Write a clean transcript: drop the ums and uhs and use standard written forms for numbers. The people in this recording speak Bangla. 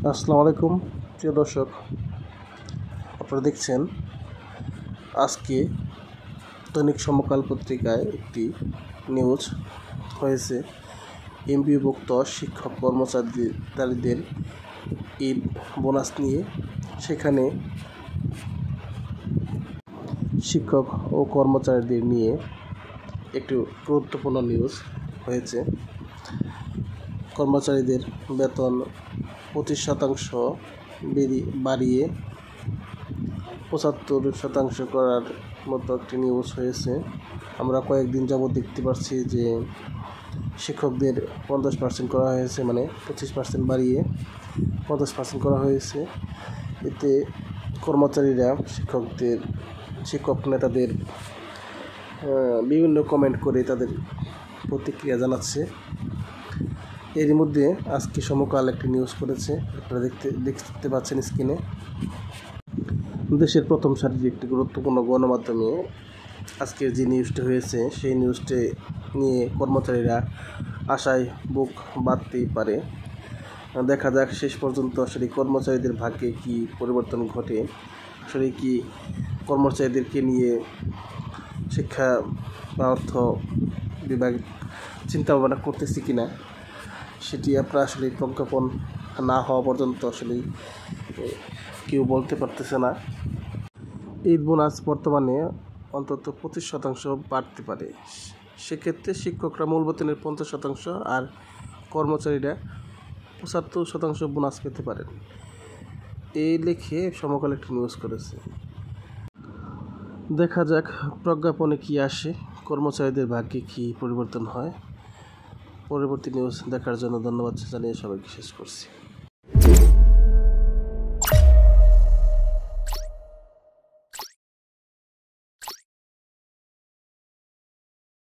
আসসালামু আলাইকুম প্রিয় দর্শক, আপনারা দেখছেন আজকে দৈনিক সমকাল পত্রিকায় একটি নিউজ হয়েছে এমপিওভুক্ত শিক্ষক কর্মচারীদের ঈদ বোনাস নিয়ে। সেখানে শিক্ষক ও কর্মচারীদের নিয়ে একটু গুরুত্বপূর্ণ নিউজ হয়েছে। কর্মচারীদের বেতন 25% বাড়িয়ে 75% করার মতো একটি নিউজ হয়েছে। আমরা কয়েকদিন যাবৎ দেখতে পাচ্ছি যে শিক্ষকদের 50% করা হয়েছে, মানে 25% বাড়িয়ে 50% করা হয়েছে। এতে কর্মচারীরা শিক্ষক নেতাদের বিভিন্ন কমেন্ট করে তাদের প্রতিক্রিয়া জানাচ্ছে। এর মধ্যে আজকে সমকাল একটি নিউজ করেছে, আপনারা দেখতে পাচ্ছেন স্ক্রিনে। দেশের প্রথম সারির একটি গুরুত্বপূর্ণ গণমাধ্যমে আজকের যে নিউজটি হয়েছে সেই নিউজটি নিয়ে কর্মচারীরা আশায় বুক বাঁধতেই পারে। দেখা যাক শেষ পর্যন্ত আসলে কর্মচারীদের ভাগ্যে কি পরিবর্তন ঘটে, আসলে কি কর্মচারীদেরকে নিয়ে শিক্ষা বা অর্থ বিভাগ চিন্তা ভাবনা করতেছি কিনা, সেটি আপনারা আসলে প্রজ্ঞাপন না হওয়া পর্যন্ত আসলে কেউ বলতে পারতেছে না। ঈদ বোনাস বর্তমানে অন্তত 25% বাড়তে পারে। সেক্ষেত্রে শিক্ষকরা মূল বেতনের 50% আর কর্মচারীরা 75% বোনাস পেতে পারেন, এই লিখে সমকাল একটি নিউজ করেছে। দেখা যাক প্রজ্ঞাপনে কি আসে, কর্মচারীদের ভাগ্যে কি পরিবর্তন হয়। পরবর্তী নিউজ দেখার জন্য ধন্যবাদ জানিয়ে সবাইকে শেষ করছি।